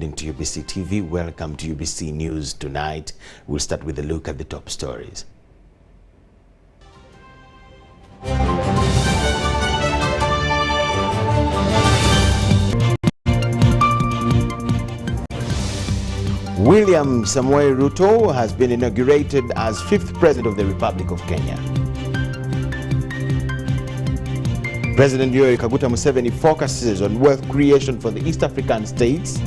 Into UBC TV, welcome to UBC News Tonight. We'll start with a look at the top stories. William Samoei Ruto has been inaugurated as 5th President of the Republic of Kenya. President Museveni focuses on wealth creation for the East African states.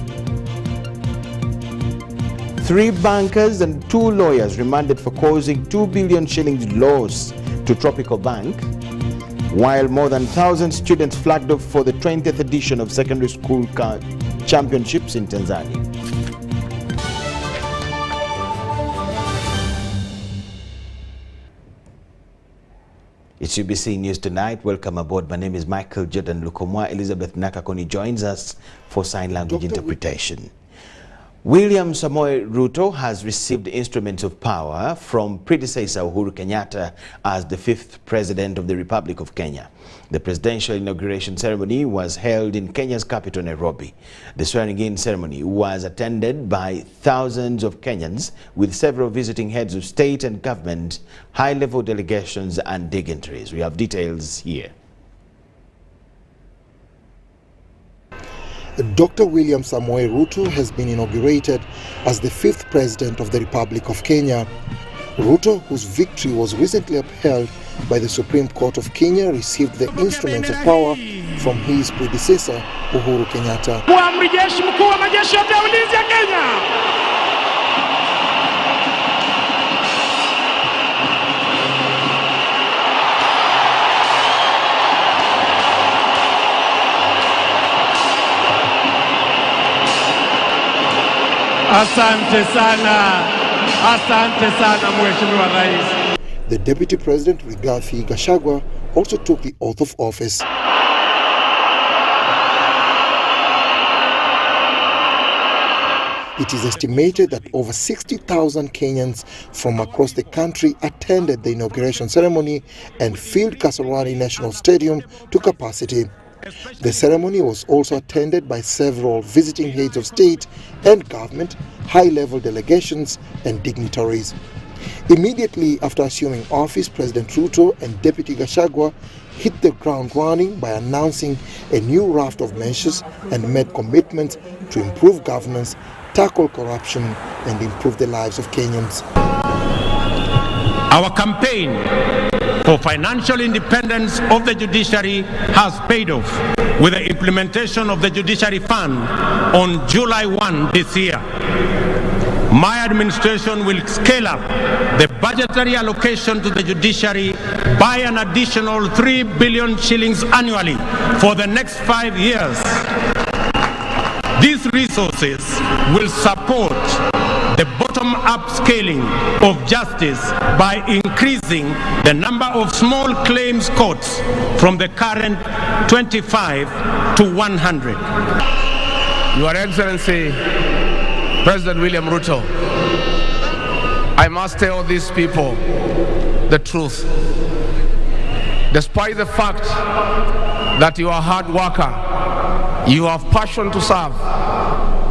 3 bankers and 2 lawyers remanded for causing 2 billion shillings loss to Tropical Bank, while more than 1,000 students flagged off for the 20th edition of secondary school championships in Tanzania. It's UBC News Tonight. Welcome aboard. My name is Michael Jordan Lukomwa. Elizabeth Nakakoni joins us for sign language interpretation. William Samoei Ruto has received instruments of power from predecessor Uhuru Kenyatta as the 5th President of the Republic of Kenya. The presidential inauguration ceremony was held in Kenya's capital, Nairobi. The swearing-in ceremony was attended by thousands of Kenyans, with several visiting heads of state and government, high-level delegations and dignitaries. We have details here. Dr. William Samoei Ruto has been inaugurated as the 5th President of the Republic of Kenya. Ruto, whose victory was recently upheld by the Supreme Court of Kenya, received the instruments of power from his predecessor, Uhuru Kenyatta. Amri jeshi mkuu wa majeshi yote ya ulinzi ya Kenya. Asante sana Mheshimiwa Rais. The Deputy President Rigathi Gachagua also took the oath of office. It is estimated that over 60,000 Kenyans from across the country attended the inauguration ceremony and filled Kasarani National Stadium to capacity. The ceremony was also attended by several visiting heads of state and government, high-level delegations and dignitaries. Immediately after assuming office, President Ruto and Deputy Gachagua hit the ground running by announcing a new raft of measures and made commitments to improve governance, tackle corruption and improve the lives of Kenyans. Our campaign for financial independence of the judiciary has paid off with the implementation of the Judiciary Fund on July 1 this year. My administration will scale up the budgetary allocation to the judiciary by an additional 3 billion shillings annually for the next 5 years. These resources will support the bottom-up scaling of justice by increasing the number of small claims courts from the current 25 to 100. Your Excellency, President William Ruto, I must tell these people the truth. Despite the fact that you are a hard worker, you have passion to serve,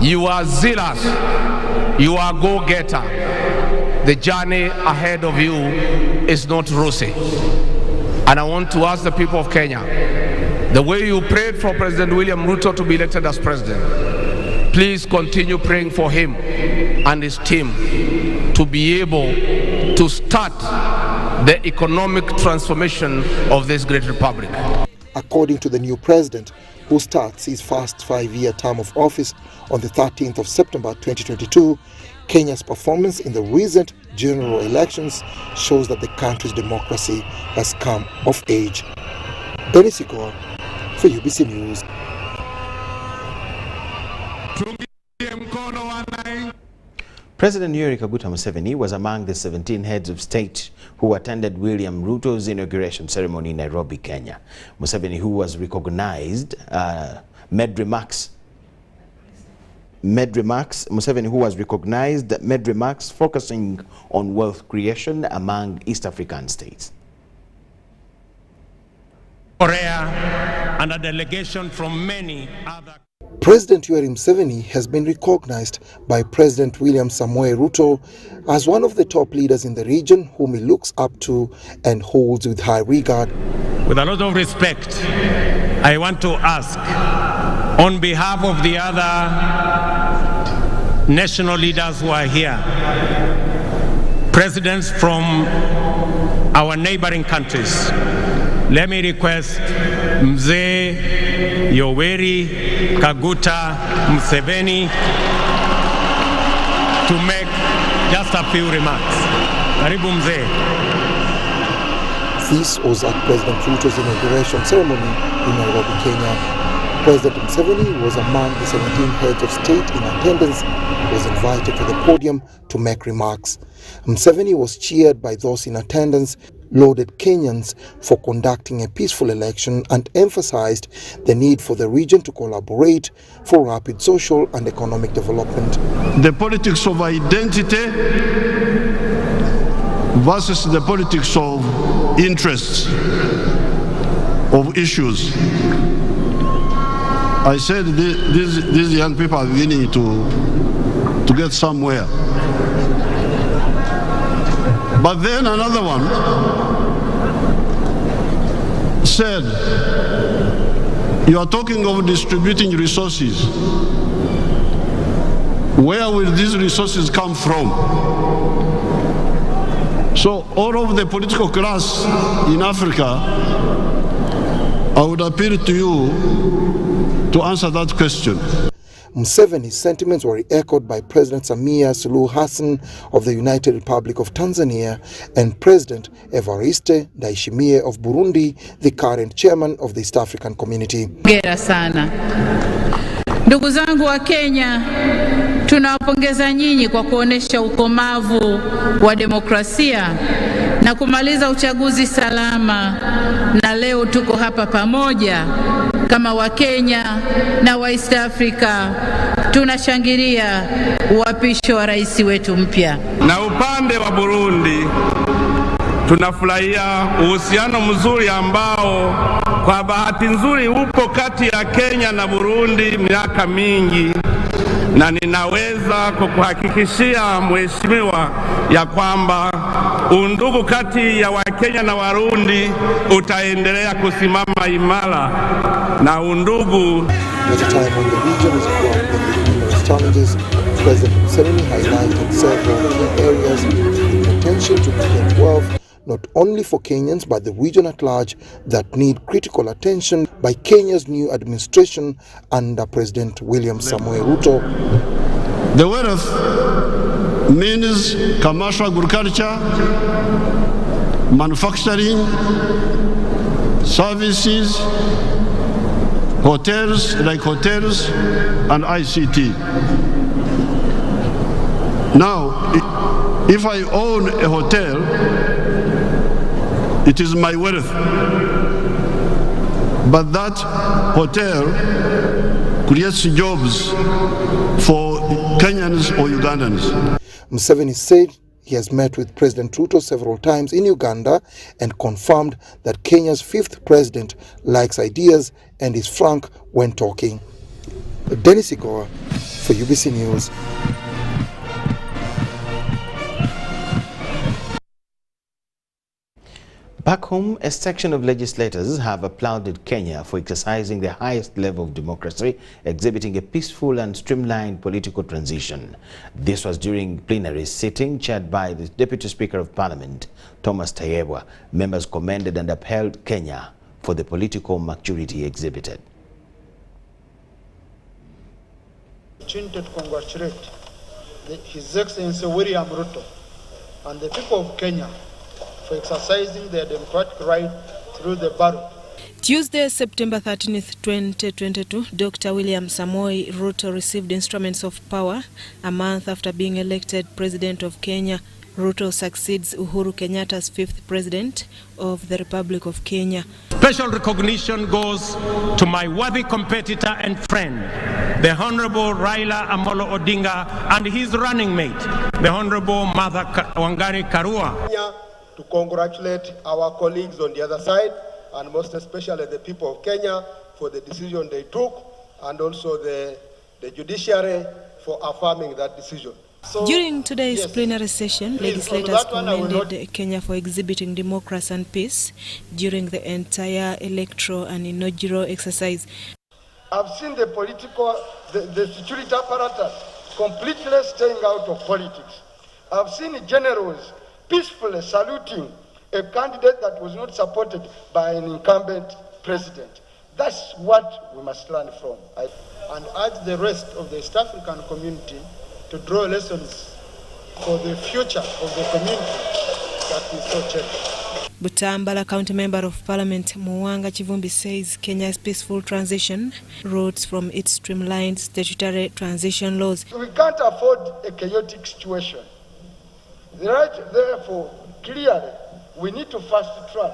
you are zealous, you are a go-getter, the journey ahead of you is not rosy. And I want to ask the people of Kenya, the way you prayed for President William Ruto to be elected as president, please continue praying for him and his team to be able to start the economic transformation of this great republic. According to the new president, who starts his first 5-year term of office on the 13th of September 2022, Kenya's performance in the recent general elections shows that the country's democracy has come of age. Dennis Igor for UBC News. President Museveni was among the 17 heads of state who attended William Ruto's inauguration ceremony in Nairobi, Kenya. Museveni, who was recognized, made remarks focusing on wealth creation among East African states. Korea and a delegation from many other President Yoweri Museveni has been recognized by President William Samoei Ruto as one of the top leaders in the region whom he looks up to and holds with high regard. With a lot of respect, I want to ask, on behalf of the other national leaders who are here, presidents from our neighboring countries, let me request Mzee Yoweri Kaguta Museveni to make just a few remarks. Karibu Mzee. This was at President Ruto's inauguration ceremony in Nairobi, Kenya. President Museveni was among the 17 heads of state in attendance, was invited to the podium to make remarks. Museveni was cheered by those in attendance, lauded Kenyans for conducting a peaceful election and emphasized the need for the region to collaborate for rapid social and economic development. The politics of identity versus the politics of interests, of issues. I said these young people are beginning to get somewhere. But then another one said, you are talking of distributing resources. Where will these resources come from? So all of the political class in Africa, I would appeal to you to answer that question. Museveni's sentiments were echoed by President Samia Suluhu Hassan of the United Republic of Tanzania and President Evariste Ndayishimiye of Burundi, the current chairman of the East African Community. Hongera sana. Ndugu zangu wa Kenya, tunawapongeza nyinyi kwa kuonesha ukomavu wa demokrasia na kumaliza uchaguzi salama, na leo tuko hapa pamoja kama Wakenya na wa East Africa tunashangilia uapisho wa rais wetu mpya. Na upande wa Burundi tunafurahia uhusiano mzuri ambao kwa bahati nzuri upo kati ya Kenya na Burundi miaka mingi, na ninaweza kukuhakikishia mheshimiwa ya kwamba undugu kati ya Wakenya na Warundi utaendelea kusimama imara na undugu. At a time when the region is overwhelmed with numerous challenges, President Museveni highlighted several key areas with potential to create wealth not only for Kenyans but the region at large that need critical attention by Kenya's new administration under President William Samoei Ruto. The wealth means commercial agriculture, manufacturing, services, hotels and ICT. Now, if I own a hotel, it is my wealth. But that hotel creates jobs for Kenyans or Ugandans. Museveni said he has met with President Ruto several times in Uganda and confirmed that Kenya's fifth president likes ideas and is frank when talking. Dennis Igoa for UBC News. Back home, a section of legislators have applauded Kenya for exercising the highest level of democracy, exhibiting a peaceful and streamlined political transition. This was during plenary sitting chaired by the Deputy Speaker of Parliament, Thomas Tayebwa. Members commended and upheld Kenya for the political maturity exhibited. To congratulate His Excellency William Ruto and the people of Kenya for exercising their democratic right through the ballot. Tuesday, September 13th, 2022, Dr. William Samoei Ruto received instruments of power a month after being elected President of Kenya. Ruto succeeds Uhuru Kenyatta's fifth president of the Republic of Kenya. Special recognition goes to my worthy competitor and friend, the Honorable Raila Amolo Odinga, and his running mate, the Honorable Martha Wangari Karua. To congratulate our colleagues on the other side, and most especially the people of Kenya for the decision they took and also the judiciary for affirming that decision. So, during today's yes, plenary session, legislators commended Kenya for exhibiting democracy and peace during the entire electoral and inaugural exercise. I've seen the security apparatus completely staying out of politics. I've seen generals peacefully saluting a candidate that was not supported by an incumbent president. That's what we must learn from. And urge the rest of the East African community to draw lessons for the future of the community that is so cherished. Butambala County Member of Parliament Mwanga Chivumbi says Kenya's peaceful transition roots from its streamlined statutory transition laws. We can't afford a chaotic situation. Therefore, clearly, we need to fast track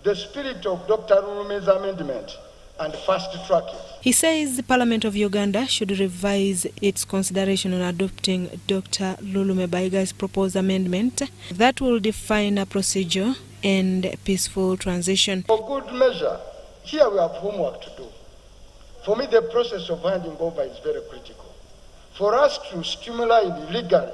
the spirit of Dr. Rurume's amendment and fast track it. He says the Parliament of Uganda should revise its consideration on adopting Dr. Lulu Mebaiga's proposed amendment that will define a procedure and peaceful transition. For good measure, here we have homework to do. For me, the process of handing over is very critical. For us to stimulate legally,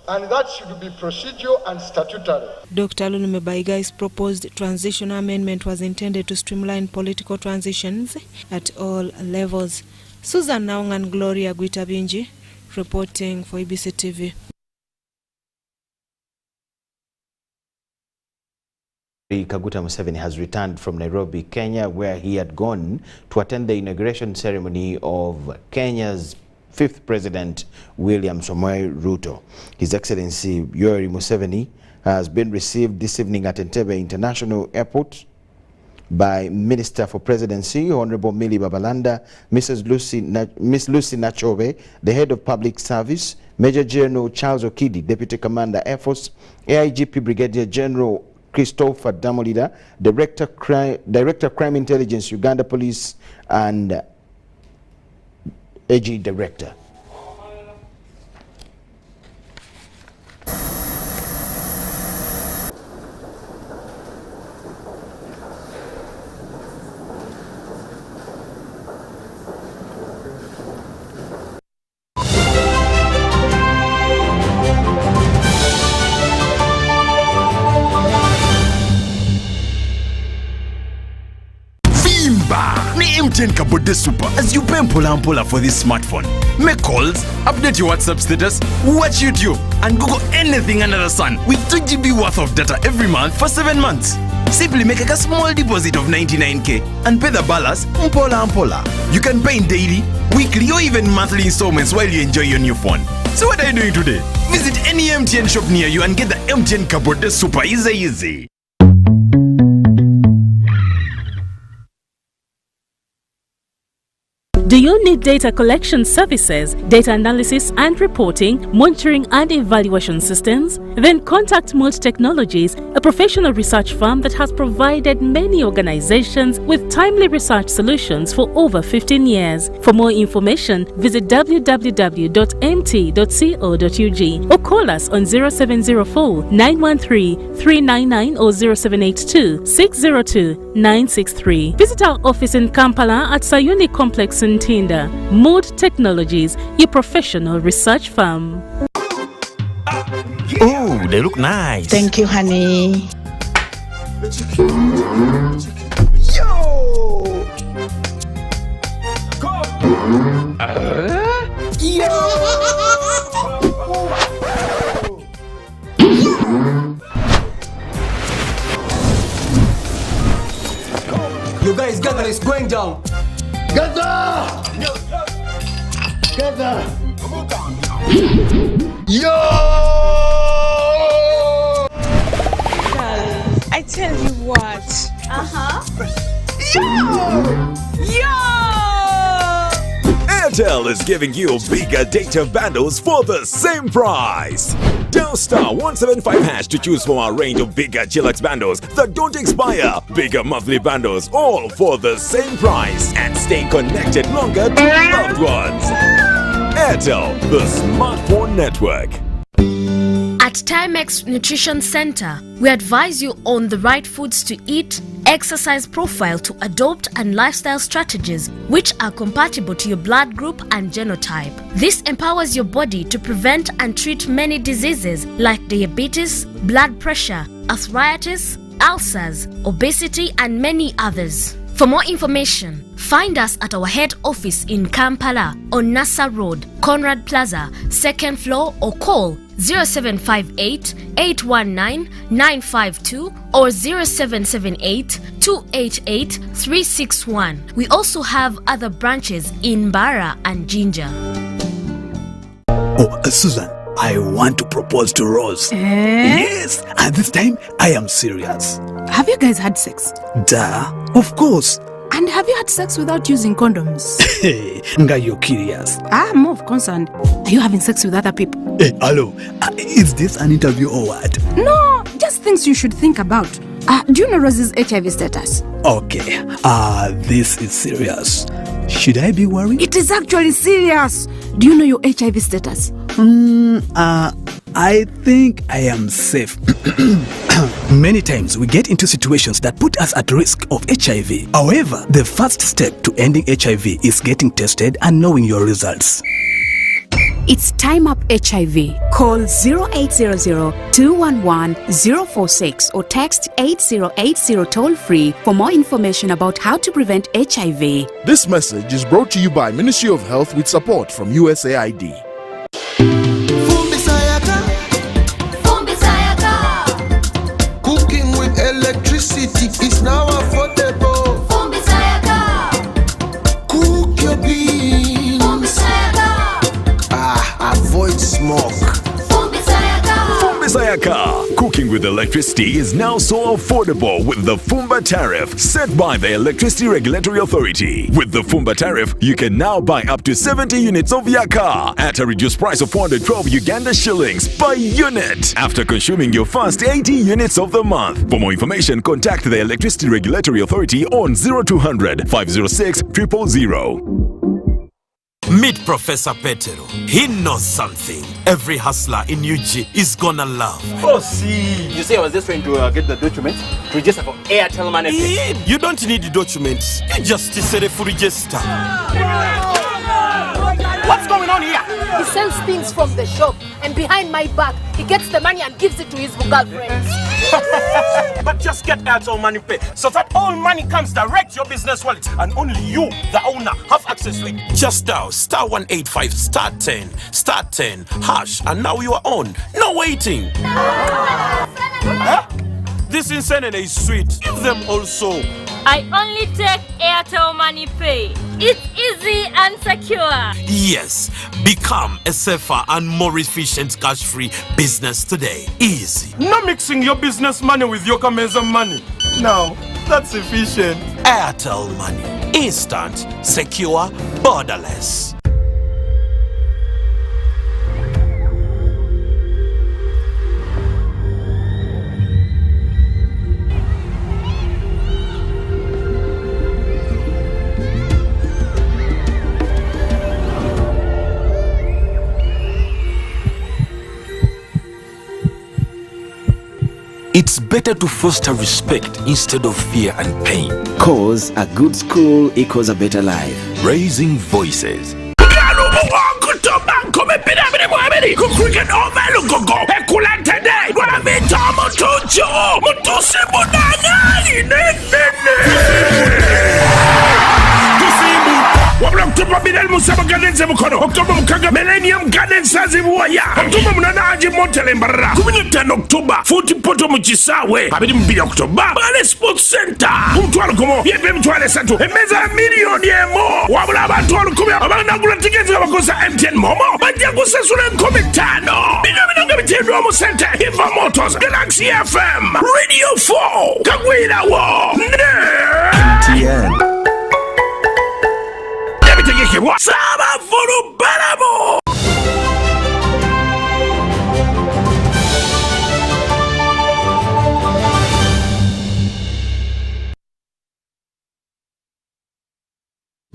and that should be procedural and statutory. Dr. Lulu Mebaiga's proposed transition amendment was intended to streamline political transitions at all levels. Susan Naung and Gloria Guitabinji reporting for ABC TV. Kaguta Museveni has returned from Nairobi, Kenya, where he had gone to attend the inauguration ceremony of Kenya's 5th President, William Samoei Ruto. His Excellency Yoweri Museveni has been received this evening at Entebbe International Airport by Minister for Presidency, Honorable Millie Babalanda, Miss Lucy Nachobe, the Head of Public Service, Major General Charles Okidi, Deputy Commander Air Force, AIGP Brigadier General Christopher Damolida, Director Crime Intelligence, Uganda Police, and AG Director. MTN Kabode Super as you pay mpola for this smartphone. Make calls, update your WhatsApp status, watch YouTube, and Google anything under the sun with 2 GB worth of data every month for 7 months. Simply make a small deposit of 99k and pay the balance mpola. You can pay in daily, weekly, or even monthly installments while you enjoy your new phone. So what are you doing today? Visit any MTN shop near you and get the MTN Kabode Super easy. Do you need data collection services, data analysis and reporting, monitoring and evaluation systems? Then contact Mold Technologies, a professional research firm that has provided many organizations with timely research solutions for over 15 years. For more information, visit www.mt.co.ug or call us on 0704 913 399 or 0782 602 963. Visit our office in Kampala at Sayuni Complex in Tinda. Mood Technologies, your professional research firm. Oh, they look nice. Thank you, honey. Yo! You guys gather, it's going down. Gather! Gather! Yo! I tell you what. Yo! Airtel is giving you bigger data bundles for the same price. Dial *175# to choose from our range of bigger Chillax bundles that don't expire. Bigger monthly bundles, all for the same price, and stay connected longer to loved ones. Airtel, the smartphone network. At Timex Nutrition Center, we advise you on the right foods to eat exercise profile to adopt and lifestyle strategies which are compatible to your blood group and genotype. This empowers your body to prevent and treat many diseases like diabetes, blood pressure, arthritis, ulcers, obesity, and many others. For more information, find us at our head office in Kampala on Nassa Road, Conrad Plaza, 2nd floor, or call 0758 819 952 or 0778 288 361. We also have other branches in Mbara and Jinja. Oh, Susan, I want to propose to Rose. Yes, and this time I am serious. Have you guys had sex? Duh, of course. And have you had sex without using condoms? Hey, Nga, you're curious. I'm more concerned. Are you having sex with other people? Hey, hello. Is this an interview or what? No, just things you should think about. Do you know Rose's HIV status? Okay, this is serious. Should I be worried? It is actually serious. Do you know your HIV status? I think I am safe. Many times we get into situations that put us at risk of HIV. However, the first step to ending HIV is getting tested and knowing your results. It's Time Up HIV. Call 0800-211-046 or text 8080 toll-free for more information about how to prevent HIV. This message is brought to you by Ministry of Health with support from USAID. Cooking with electricity is now affordable. Cook your beans. Avoid smoke. Sayaka. Cooking with electricity is now so affordable with the Fumba tariff set by the Electricity Regulatory Authority. With the Fumba tariff, you can now buy up to 70 units of yaka at a reduced price of 412 Uganda shillings per unit after consuming your first 80 units of the month. For more information, contact the Electricity Regulatory Authority on 0200 506 000. Meet Professor Petero. He knows something every hustler in UG is gonna love. Oh, see. You say I was just trying to get the documents to register for Airtel Money. You don't need the documents. You just say to register. What's going on here? He sells things from the shop, and behind my back, he gets the money and gives it to his girlfriends. But just get Airtel Money Pay so that all money comes direct to your business wallet, and only you, the owner, have access to it. Just dial *185 *10 hash, and now you are on. No waiting. Huh? This insanity is sweet. Give them also. I only take Airtel Money Pay. It's easy and secure. Yes, become a safer and more efficient cash-free business today. Easy. Not mixing your business money with your Kameza money. No, that's efficient. Airtel Money. Instant, secure, borderless. It's better to foster respect instead of fear and pain. Cause a good school equals a better life. Raising voices. October Bidel Musaba Gardens Mukono, October Mukaga Millennium Gardens Saziwaya, October Munanaji Montelembara, 15 October, 40 Poto Muchisawe, Abidi October, Bale Sports Center, Umtuano Como, Yebem Tuale Santo, Emeza million yemo, Wababa Tuano Kumia, Abana tickets of Akosa MTN Momo, Banjagusa Sulan Comitano, Binamina Romo Center, Hiva Motors, Galaxy FM, Radio 4, Kagwina War, MTN. Saba Furu Balamo.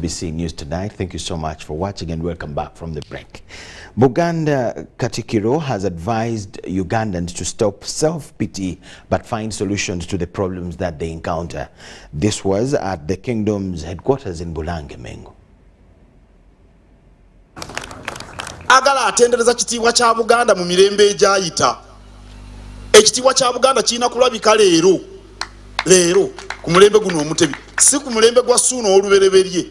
HUBC News Tonight. Thank you so much for watching and welcome back from the break. Buganda Katikiro has advised Ugandans to stop self-pity but find solutions to the problems that they encounter. This was at the kingdom's headquarters in Bulange, Mengo. Agala atendereza kitiibwa kya Buganda mu mirembe egyayita. Ekitiibwa kya Buganda kirina kulabika leero ku mulembe guno omutebi, si ku mulembe gwa Ssuuna olubereberye.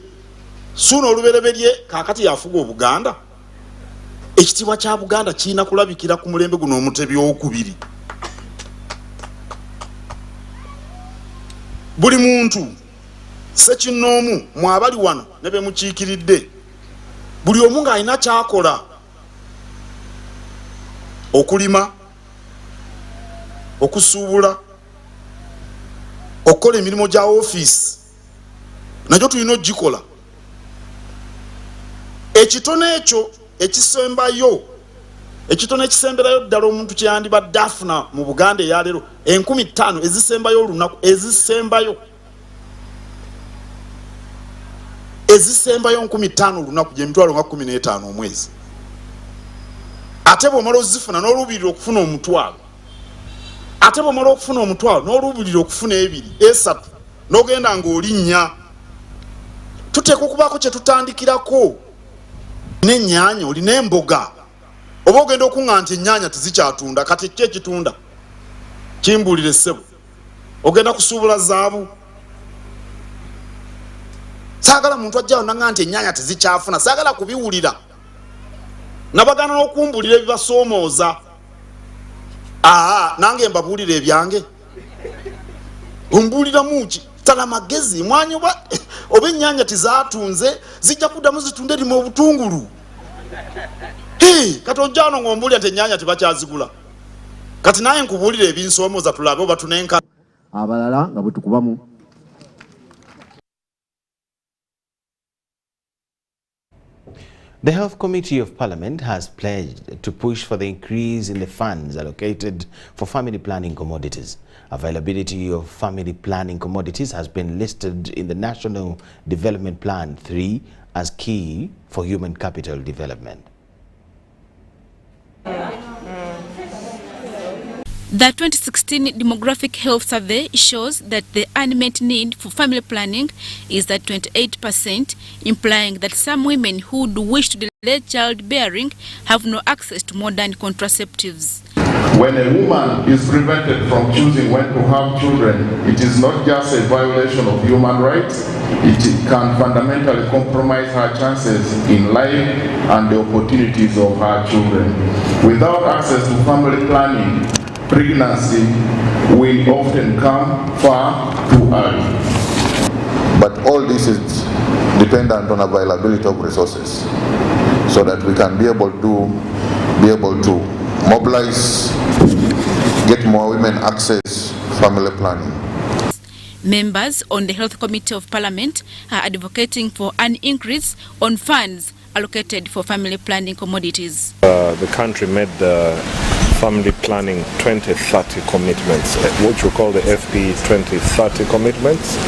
Ssuuna olubereberye kaakati yafuga Obuganda. Ekitiibwa kya Buganda kirina kulabikira ku mulembe guno omutebi owokubiri. Buli muntu sekinnoomu mwabali wano ne be mukiikiridde, buli omu ng'alina kyakola: okulima, okusuubula, okukola emirimu gya ofiisi, nagyo tulina ogikola. Ekitone ekyo ekisembayo, ekitone ekisemberayo ddala omuntu kyeyandibadde afuna mu Buganda eyaleero 5,000 ezisembayo olunaku, ezisembayo 5,000 olunaku, gye mitwalo nga 15 omwezi. Ate bw'omala ozifuna n'oluubirira okufuna omutwalo, ate bw'omala okufuna omutwalo n'oluubirira okufuna 2, 3, n'ogenda ng'olinnya. Tuteekwa okubaako kye tutandikirako. N'ennyaanya, olina emboga, oba ogenda okuŋŋa nti ennyaanya tezikyatunda, kati ki ekitunda? Kimbuulire ssebo. Ogenda kusuubula zaabu. Saagala muntu ajjawo naŋŋa nti ennyaanya tezikyafuna, saagala kubiwulira. Nabagana n'okumbuulira ebibasoomooza. Nange mbabuulira ebyange. Ombuuliramu ki? Tala magezi, mwanyi oba ennyaanya tizaatunze, zijja kuddamu zitunde erimu obutungulu. Kati ojja wano ng'ombuulira nti ennyaanya tebakyazigula. Kati naye nkubuulira ebinsoomooza tulabe oba tunenka. Abalala nga bwe tukubamu. The Health Committee of Parliament has pledged to push for the increase in the funds allocated for family planning commodities. Availability of family planning commodities has been listed in the National Development Plan 3 as key for human capital development. The 2016 Demographic Health Survey shows that the unmet need for family planning is at 28%, implying that some women who do wish to delay childbearing have no access to modern contraceptives. When a woman is prevented from choosing when to have children, it is not just a violation of human rights, it can fundamentally compromise her chances in life and the opportunities of her children. Without access to family planning, pregnancy will often come far too early. But all this is dependent on availability of resources, so that we can be able to mobilize, get more women access family planning. Members on the Health Committee of Parliament are advocating for an increase on funds allocated for family planning commodities. The country made the family planning 2030 commitments, which we call the FP 2030 commitments,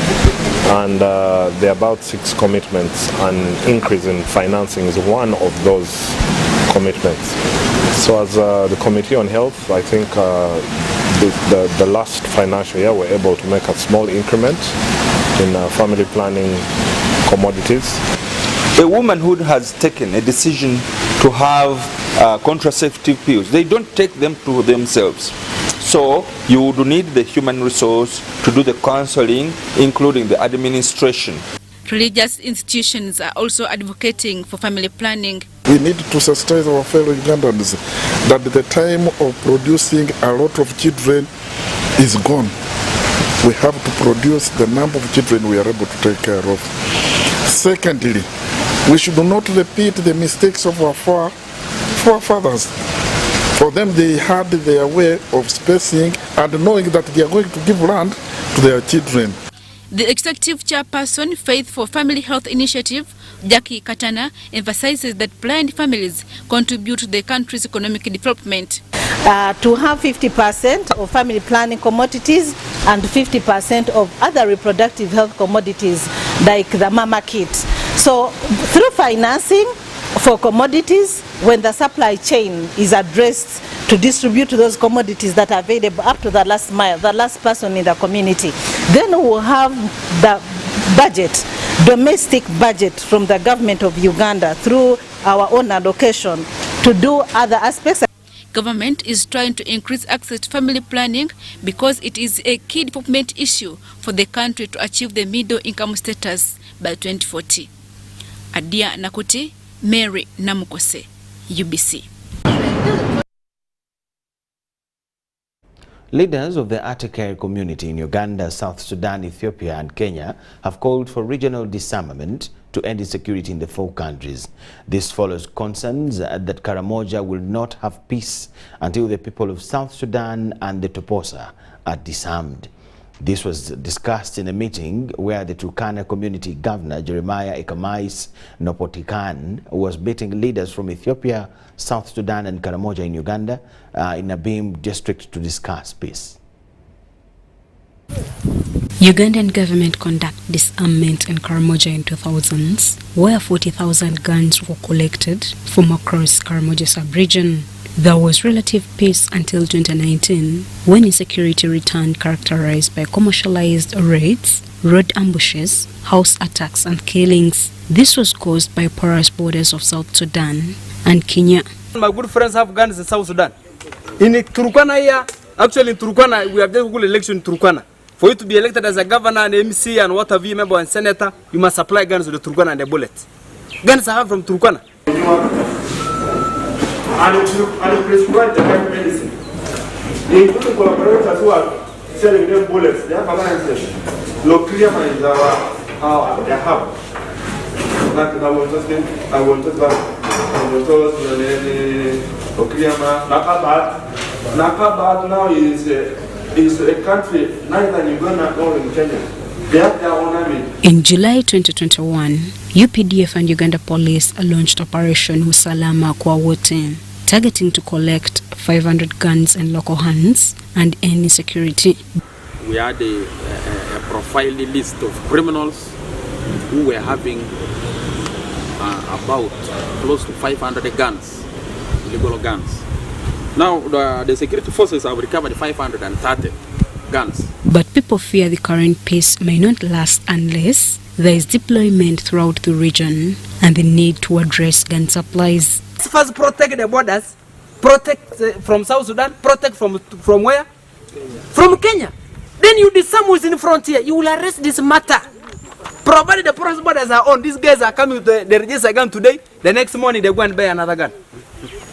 and there are about 6 commitments, and increase in financing is one of those commitments. So as the Committee on Health, I think the last financial year we're able to make a small increment in family planning commodities. A woman who has taken a decision to have contraceptive pills, they don't take them to themselves. So you would need the human resource to do the counseling, including the administration. Religious institutions are also advocating for family planning. We need to sensitize our fellow Ugandans that the time of producing a lot of children is gone. We have to produce the number of children we are able to take care of. Secondly, we should not repeat the mistakes of our forefathers. For them, they had their way of spacing and knowing that they are going to give land to their children. The Executive Chairperson, Faith for Family Health Initiative, Jackie Katana, emphasizes that planned families contribute to the country's economic development. To have 50% of family planning commodities and 50% of other reproductive health commodities like the mama kit. So through financing for commodities, when the supply chain is addressed to distribute those commodities that are available up to the last mile, the last person in the community, then we will have the budget, domestic budget from the government of Uganda through our own allocation to do other aspects. Government is trying to increase access to family planning because it is a key development issue for the country to achieve the middle income status by 2040. Adia Nakuti, Mary Namukose, UBC. Leaders of the Atakere community in Uganda, South Sudan, Ethiopia and Kenya have called for regional disarmament to end insecurity in the four countries. This follows concerns that Karamoja will not have peace until the people of South Sudan and the Toposa are disarmed. This was discussed in a meeting where the Turkana community governor, Jeremiah Ekamais Nopotikan, was meeting leaders from Ethiopia, South Sudan and Karamoja in Uganda in Abim district to discuss peace. Ugandan government conduct disarmament in Karamoja in 2000s, where 40,000 guns were collected from across Karamoja sub-region. There was relative peace until 2019, when insecurity returned, characterized by commercialized raids, road ambushes, house attacks and killings. This was caused by porous borders of South Sudan and Kenya. My good friends have guns in South Sudan. In Turkana here, actually in Turkana, we have just good election in Turkana. For you to be elected as a governor and MC and what have you, member and senator, you must supply guns to the Turkana and the bullets. Guns are from Turkana. And prescribe the kind of medicine. Including collaborators who are selling them bullets, they have alliances. Lukomwa is their hub. I will just Nakabat now is a country neither in Uganda nor in Kenya. They have their own army. In July 2021, UPDF and Uganda Police launched Operation Usalama kwa Wote, targeting to collect 500 guns in local hands and end insecurity. We had a profiled list of criminals who were having about close to 500 guns, illegal guns. Now the security forces have recovered 530 guns. But people fear the current peace may not last unless there is deployment throughout the region and the need to address gun supplies. First, protect the borders, protect from South Sudan, protect from where? From Kenya. Then you disarm who's in the frontier. You will arrest this matter. Provided the porous borders are on, these guys are coming to the register gun today, the next morning they go and buy another gun.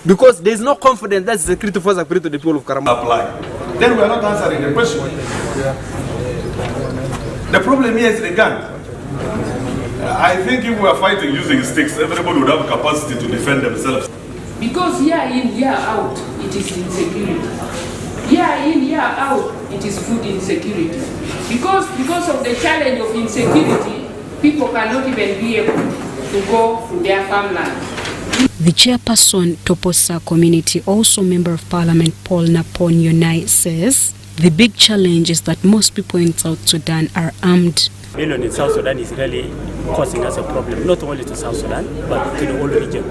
Because there is no confidence that the security forces are to the people of Karamoja. Apply. Then we are not answering the question. The problem here is the gun. I think if we were fighting using sticks, everybody would have capacity to defend themselves. Because year in, year out, it is insecurity. Year in, year out, it is food insecurity. Because of the challenge of insecurity, people cannot even be able to go to their farmland. The chairperson, Toposa community, also member of parliament Paul Napon Yonai, says the big challenge is that most people in South Sudan are armed. Million in South Sudan is really causing us a problem, not only to South Sudan, but to the whole region,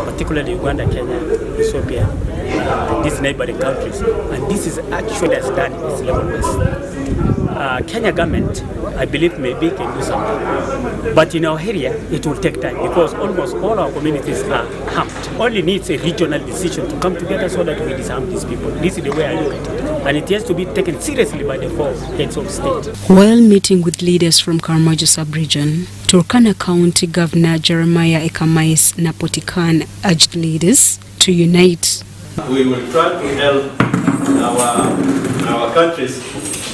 particularly Uganda, Kenya, Ethiopia, these neighboring countries. And this is actually as done at this level west. Kenya government, I believe, maybe can do something. But in our area, it will take time because almost all our communities are harmed. Only needs a regional decision to come together so that we disarm these people. This is the way I look at it. And it has to be taken seriously by the four heads of state. While meeting with leaders from Karamoja sub-region, Turkana County Governor Jeremiah Ekamais Napotikan urged leaders to unite. We will try to help our countries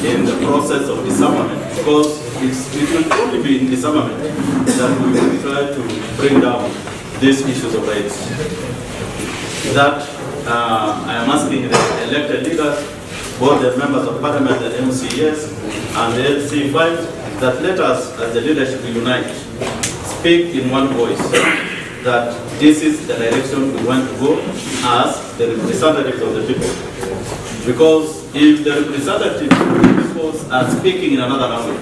in the process of disarmament because it will only be in disarmament that we will try to bring down these issues of rights. That I am asking the elected leaders, both the members of parliament, the MCS and the LC5, that let us as the leadership unite, speak in one voice that this is the direction we want to go as the representatives of the people. Because if the representatives of the people are speaking in another language,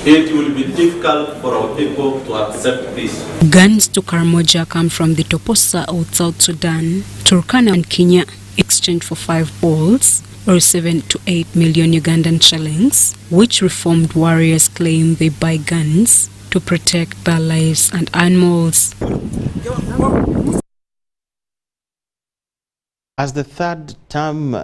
it will be difficult for our people to accept this. Guns to Karamoja come from the Toposa of South Sudan, Turkana and Kenya, exchanged for 5 balls, or 7 to 8 million Ugandan shillings, which reformed warriors claim they buy guns to protect their lives and animals. As the third term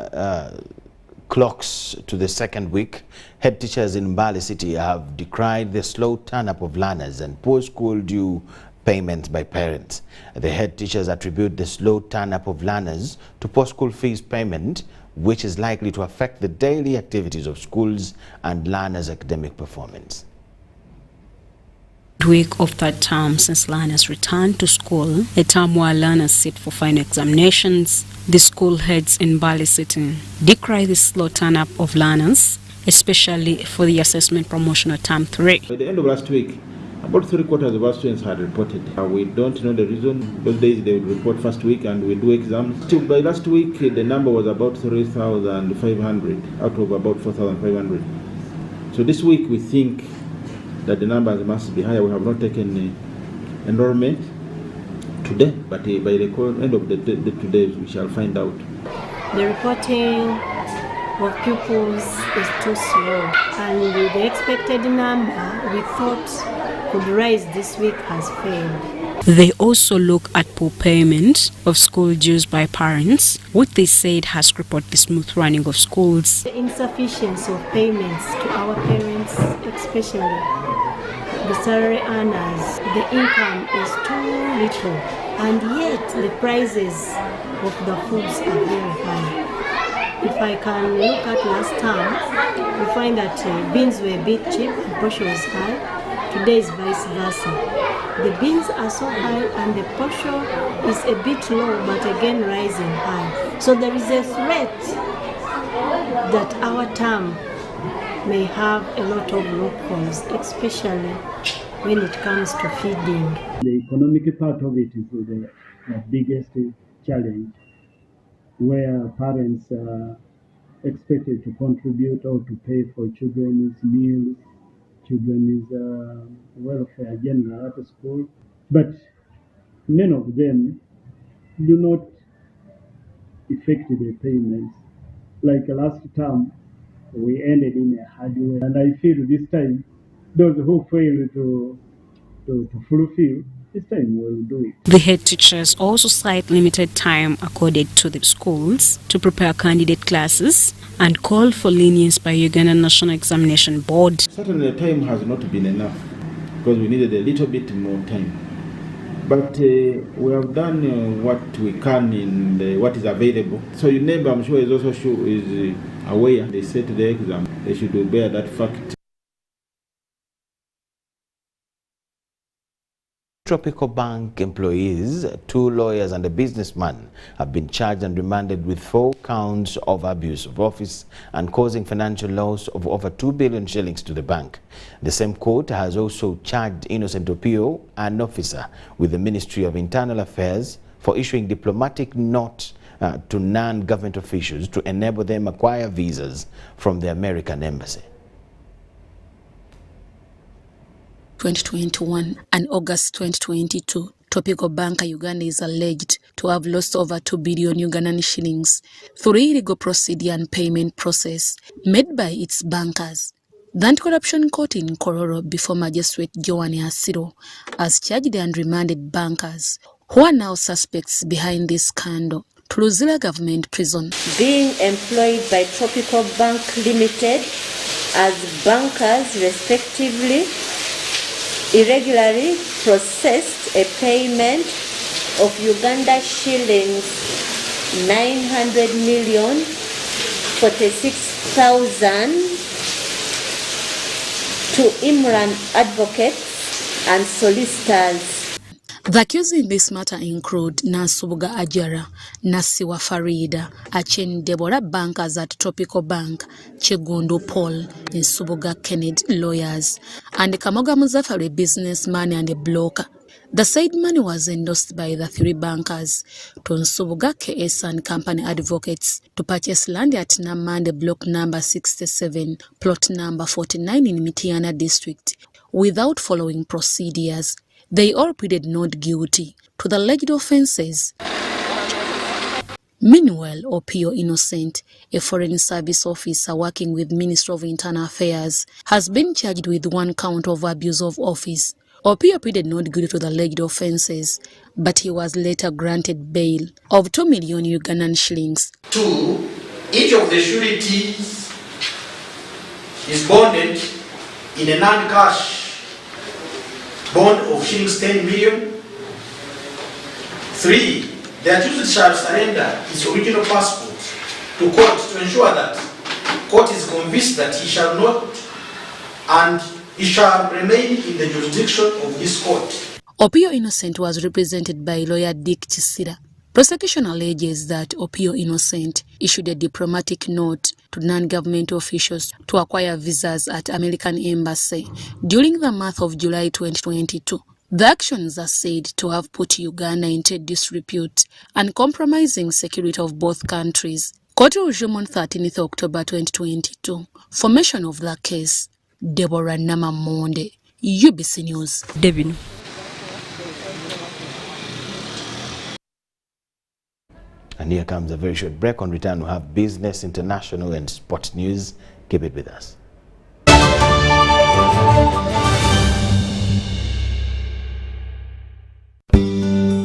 clocks to the second week, head teachers in Mbale City have decried the slow turn-up of learners and poor school due payments by parents. The head teachers attribute the slow turn-up of learners to poor school fees payment, which is likely to affect the daily activities of schools and learners' academic performance. Week of third term since learners returned to school, a term where learners sit for final examinations, the school heads in Mbale City decry the slow turn-up of learners, especially for the assessment promotional term 3. By the end of last week, about 3/4 of our students had reported. We don't know the reason. Those days they would report first week and we do exams. Till by last week, the number was about 3,500 out of about 4,500. So this week we think that the numbers must be higher. We have not taken enrollment today, but by the end of the today we shall find out. The reporting of pupils is too slow, and the expected number we thought could rise this week has failed. They also look at poor payment of school dues by parents, which they said has crippled the smooth running of schools. The insufficiency of payments to our parents, especially the salary earners, the income is too little, and yet the prices of the foods are very high. If I can look at last time, we find that beans were a bit cheap and portion was high. Today is vice versa. The beans are so high and the portion is a bit low, but again rising high. So there is a threat that our term may have a lot of loopholes, especially when it comes to feeding. The economic part of it is the biggest challenge, where parents are expected to contribute or to pay for children's meals, children's welfare general at school, but many of them do not effect the payments. Like last term, we ended in a hard way, and I feel this time those who fail to fulfill, this time we'll do it. The head teachers also cite limited time accorded to the schools to prepare candidate classes and call for lenience by Uganda National Examination Board. Certainly the time has not been enough because we needed a little bit more time. But we have done what we can in what is available. So your neighbor, I'm sure, is also aware. They set the exam. They should bear that fact. Tropical Bank employees, 2 lawyers and a businessman have been charged and remanded with 4 counts of abuse of office and causing financial loss of over 2 billion shillings to the bank. The same court has also charged Innocent Opio, an officer with the Ministry of Internal Affairs, for issuing diplomatic notes to non-government officials to enable them acquire visas from the American embassy. 2021 and August 2022, Tropical Bank Uganda is alleged to have lost over 2 billion Ugandan shillings through illegal procedure and payment process made by its bankers. The Anti-Corruption Court in Kororo before Magistrate Joanne Asiro has charged and remanded bankers who are now suspects behind this scandal to Luzira Government Prison. Being employed by Tropical Bank Limited as bankers respectively, irregularly processed a payment of Uganda shillings 900 million 46,000 to Imran advocates and solicitors. The accused in this matter include Nasubuga Ajara, Nasiwa Farida, Achen Deborah bankers at Tropical Bank, Chegundu Paul, and Subuga Kennedy lawyers, and Kamoga Muzafari businessman and a broker. The said money was endorsed by the three bankers, Tonsubuga KS and Company Advocates, to purchase land at Namande Block number 67, plot number 49 in Mitiana District, without following procedures. They all pleaded not guilty to the alleged offences. Meanwhile, Opio Innocent, a foreign service officer working with Ministry of Internal Affairs, has been charged with 1 count of abuse of office. Opio pleaded not guilty to the alleged offences, but he was later granted bail of 2 million Ugandan shillings. 2. Each of the sureties is bonded in a non-cash bond of shillings 10 million. 3. The accused shall surrender his original passport to court to ensure that court is convinced that he shall not and he shall remain in the jurisdiction of this court. Opio Innocent was represented by lawyer Dick Chisira. Prosecution alleges that Opio Innocent issued a diplomatic note to non-government officials to acquire visas at American Embassy during the month of July 2022. The actions are said to have put Uganda in trade disrepute and compromising security of both countries. Court resumed on 13th October 2022. Formation of the case. Deborah Namamonde, UBC News. Devin. And here comes a very short break. On return, we'll have business, international, and sports news. Keep it with us.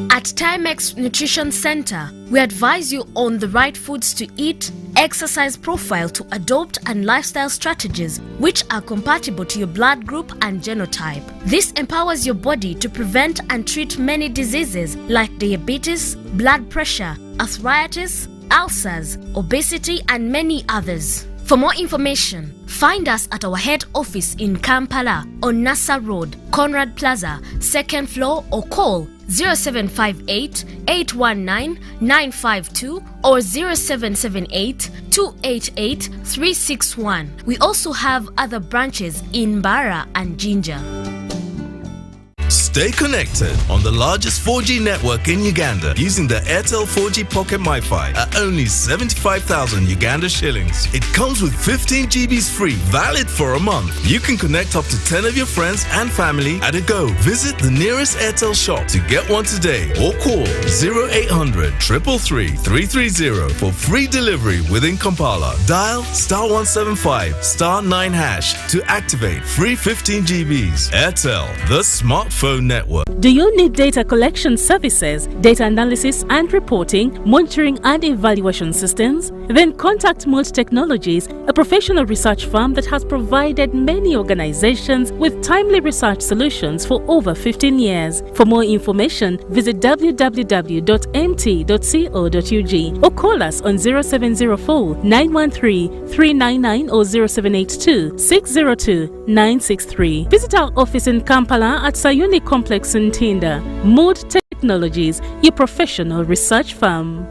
At Timex Nutrition Center, we advise you on the right foods to eat, exercise profile to adopt, and lifestyle strategies which are compatible to your blood group and genotype. This empowers your body to prevent and treat many diseases like diabetes, blood pressure, arthritis, ulcers, obesity, and many others. For more information, find us at our head office in Kampala on Nassa Road, Conrad Plaza, 2nd floor, or call 0758 819 952 or 0778 288 361. We also have other branches in Mbara and Jinja. Stay connected on the largest 4G network in Uganda using the Airtel 4G Pocket MiFi at only 75,000 Uganda shillings. It comes with 15 GBs free, valid for a month. You can connect up to 10 of your friends and family at a go. Visit the nearest Airtel shop to get one today or call 0800 333 330 for free delivery within Kampala. Dial *175 *9# to activate free 15 GBs. Airtel, the smartphone network. Do you need data collection services, data analysis and reporting, monitoring and evaluation systems? Then contact Mold Technologies, a professional research firm that has provided many organizations with timely research solutions for over 15 years. For more information, visit www.mt.co.ug or call us on 0704 913 399 or 0782 602 963. Visit our office in Kampala at Sayuni Complex in Tinda. Mold Technologies, your professional research firm.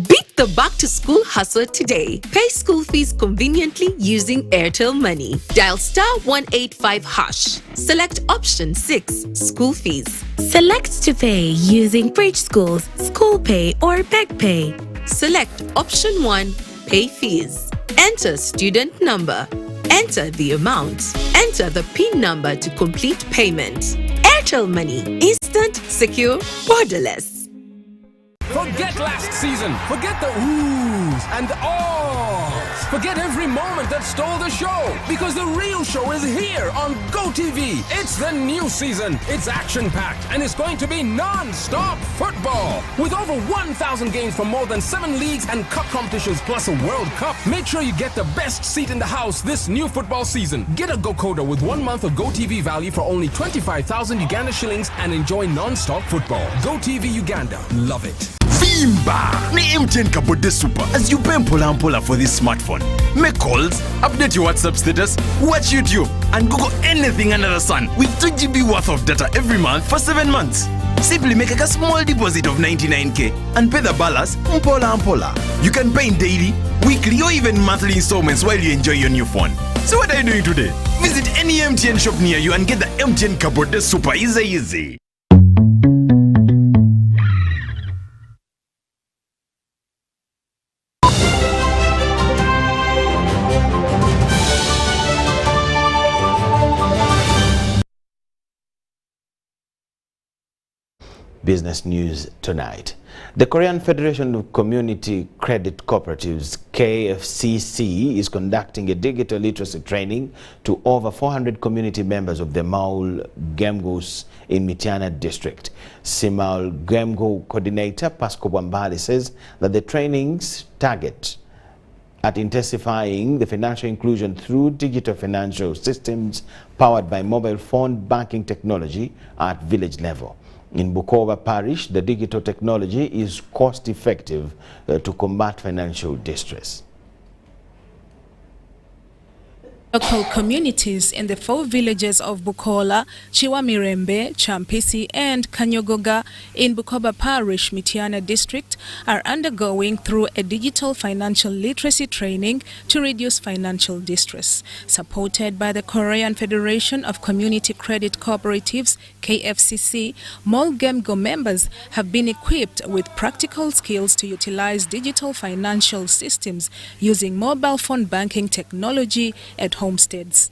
Beat the back-to-school hustle today. Pay school fees conveniently using Airtel Money. Dial *185#. Select option 6, school fees. Select to pay using Bridge Schools, School Pay or Peg Pay. Select option 1, pay fees. Enter student number. Enter the amount. Enter the PIN number to complete payment. Airtel Money. Instant, secure, borderless. Forget last season. Forget the oohs and ahs. Forget every moment that stole the show. Because the real show is here on GoTV. It's the new season. It's action-packed and it's going to be non-stop football. With over 1,000 games from more than 7 leagues and cup competitions plus a World Cup. Make sure you get the best seat in the house this new football season. Get a GoCoder with 1 month of GoTV value for only 25,000 Uganda shillings and enjoy non-stop football. GoTV Uganda. Love it. Vimba ni MTN Kabode Super as you pay mpola for this smartphone. Make calls, update your WhatsApp status, watch YouTube, and Google anything under the sun with 2 GB worth of data every month for 7 months. Simply make a small deposit of 99k and pay the balance mpola. You can pay in daily, weekly, or even monthly installments while you enjoy your new phone. So what are you doing today? Visit any MTN shop near you and get the MTN Kabode Super easy. Business News Tonight. The Korean Federation of Community Credit Cooperatives, KFCC, is conducting a digital literacy training to over 400 community members of the Maul Gemgos in Mitiana district. Simal Gemgo coordinator Pasco Bwambali says that the trainings target at intensifying the financial inclusion through digital financial systems powered by mobile phone banking technology at village level. In Bukoba Parish, the digital technology is cost-effective to combat financial distress. Local communities in the 4 villages of Bukola, Chiwamirembe, Champisi and Kanyogoga in Bukoba Parish, Mitiana district are undergoing through a digital financial literacy training to reduce financial distress. Supported by the Korean Federation of Community Credit Cooperatives, KFCC, Molgemgo members have been equipped with practical skills to utilize digital financial systems using mobile phone banking technology at homesteads.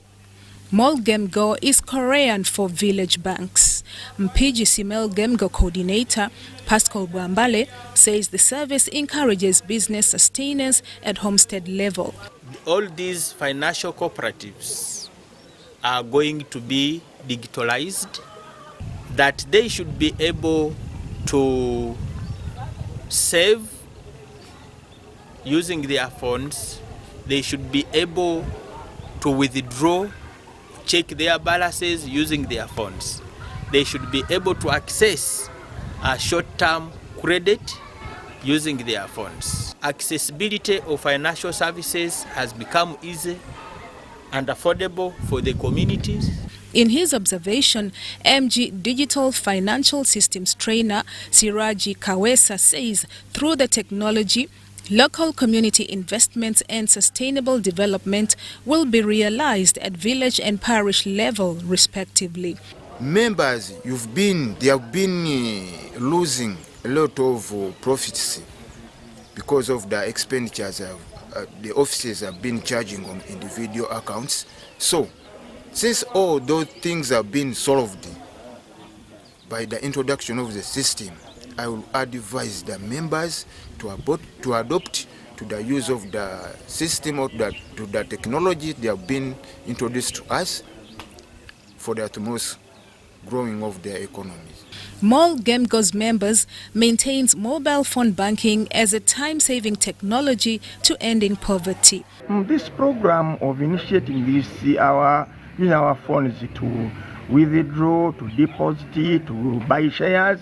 Molgemgo is Korean for village banks. Mpiji Simel Gemgo coordinator Pascal Bwambale says the service encourages business sustenance at homestead level. All these financial cooperatives are going to be digitalized, that they should be able to save using their phones. They should be able to withdraw, check their balances using their phones. They should be able to access a short-term credit using their phones. Accessibility of financial services has become easy and affordable for the communities. In his observation, MG Digital Financial Systems trainer Siraji Kawesa says through the technology, local community investments and sustainable development will be realized at village and parish level, respectively. Members, they have been losing a lot of profits because of the expenditures the offices have been charging on individual accounts. So, since all those things have been solved by the introduction of the system, I will advise the members to adopt to the use of the system or to the technology they have been introduced to us for the utmost growing of their economies. Mol Gemgo's members maintains mobile phone banking as a time-saving technology to ending poverty. This program of initiating this using our phones to withdraw, to deposit, to buy shares,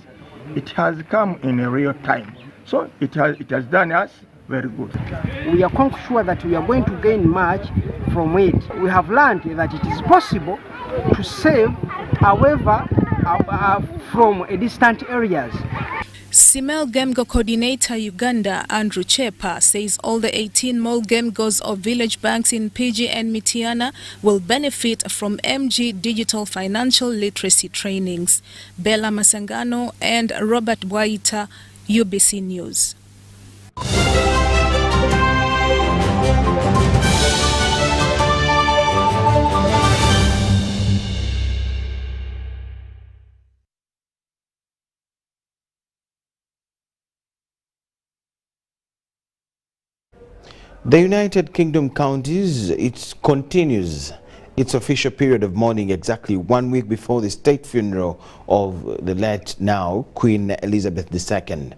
it has come in a real time. So it has done us very good. We are sure that we are going to gain much from it. We have learned that it is possible to save, however, from distant areas. Simel Gemgo coordinator Uganda Andrew Chepa says all the 18 Mol Gemgos of village banks in PG and Mitiana will benefit from MG digital financial literacy trainings. Bella Masangano and Robert Waita, UBC News. The United Kingdom counties, it continues its official period of mourning exactly 1 week before the state funeral of the late now Queen Elizabeth II.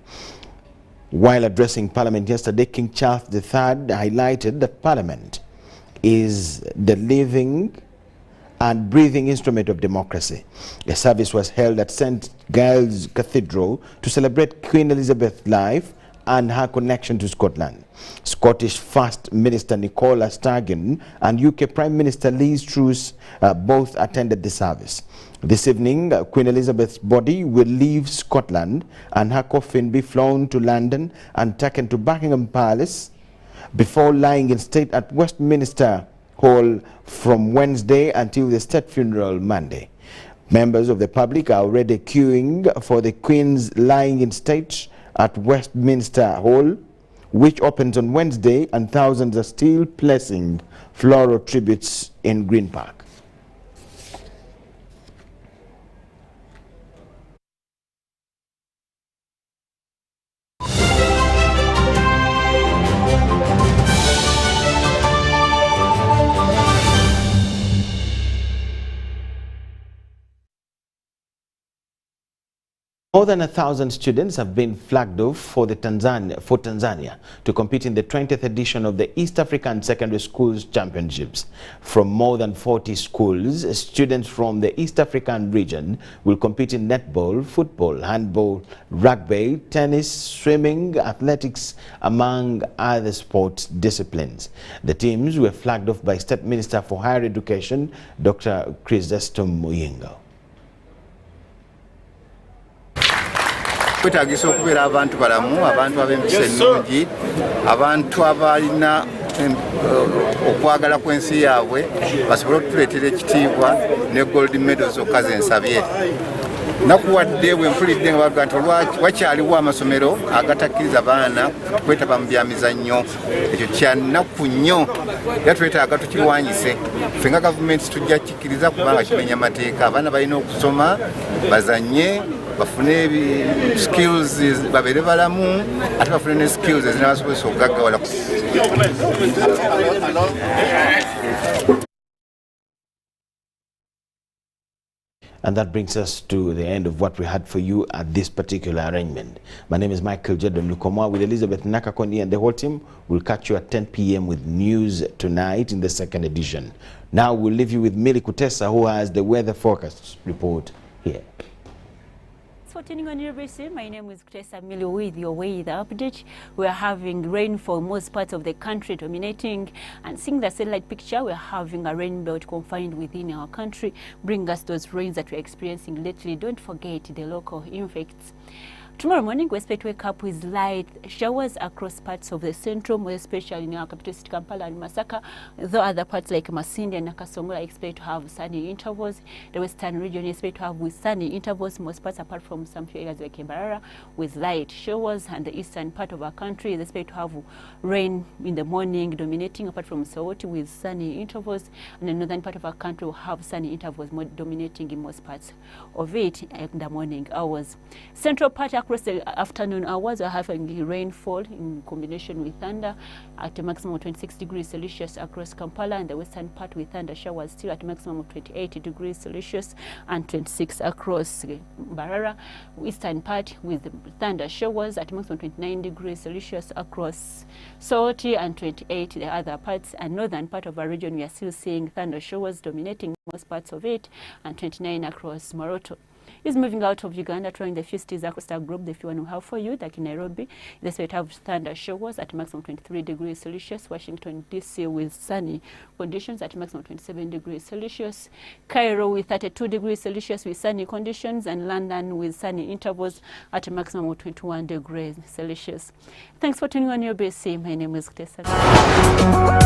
While addressing Parliament yesterday, King Charles III highlighted that Parliament is the living and breathing instrument of democracy. A service was held at St. Giles Cathedral to celebrate Queen Elizabeth's life and her connection to Scotland. Scottish First Minister Nicola Sturgeon and UK Prime Minister Liz Truss both attended the service. This evening, Queen Elizabeth's body will leave Scotland and her coffin be flown to London and taken to Buckingham Palace before lying in state at Westminster Hall from Wednesday until the state funeral Monday. Members of the public are already queuing for the Queen's lying in state at Westminster Hall, which opens on Wednesday, and thousands are still placing floral tributes in Green Park. More than 1,000 students have been flagged off for Tanzania to compete in the 20th edition of the East African Secondary Schools Championships. From more than 40 schools, students from the East African region will compete in netball, football, handball, rugby, tennis, swimming, athletics, among other sports disciplines. The teams were flagged off by State Minister for Higher Education, Dr. Chrysostom Muyingo. Kwetagisa okubeera abantu balamu, abantu ab'empisa ennungi, abantu abalina okwagala kw'ensi yaabwe basobole okutuleetera ekitiibwa ne gold medal zokka ze nsabye. Nakuwadde bwe mpulidde nga bavuga nti wakyaliwo amasomero agatakkiriza baana kwetaba mu byamizannyo. Ekyo kya nnaku nnyo era twetaaga tukirwanyise. Ffe nga gavumenti tujja kikkiriza kubanga kimenya amateeka. Abaana balina okusoma bazannye bafune skills babere balamu ate bafune ne skills ezinabasobozesa okugaggawala. And that brings us to the end of what we had for you at this particular arrangement. My name is Michael Jordan Lukomwa with Elizabeth Nakakoni, and the whole team will catch you at 10 p.m. with News Tonight in the second edition. Now we'll leave you with Millie Kutesa, who has the weather forecast report here. For tuning on UBC, my name is Kutesa Mili with your weather update. We are having rainfall most parts of the country dominating, and seeing the satellite picture, we are having a rain belt confined within our country, bring us those rains that we're experiencing lately. Don't forget the local effects. Tomorrow morning, we expect to wake up with light showers across parts of the central, more especially in our capital city Kampala and Masaka, though other parts like Masindi and Nakasongola expect to have sunny intervals. The western region expect to have with sunny intervals, most parts apart from some few areas like Mbarara with light showers, and the eastern part of our country is expect to have rain in the morning dominating apart from Sowoti with sunny intervals, and the northern part of our country will have sunny intervals more dominating in most parts of it in the morning hours. Central part across the afternoon hours are having rainfall in combination with thunder at a maximum of 26 degrees Celsius across Kampala, and the western part with thunder showers still at a maximum of 28 degrees Celsius and 26 across Mbarara. Eastern part with thunder showers at a maximum of 29 degrees Celsius across Sowoti and 28 the other parts, and northern part of our region we are still seeing thunder showers dominating most parts of it, and 29 across Moroto. Is moving out of Uganda, trying the few cities across the group. The few one we have for you, like in Nairobi, they expect to have thunder showers at maximum 23 degrees Celsius. Washington DC with sunny conditions at maximum 27 degrees Celsius. Cairo with 32 degrees Celsius with sunny conditions, and London with sunny intervals at a maximum of 21 degrees Celsius. Thanks for tuning on UBC. My name is Kutesa.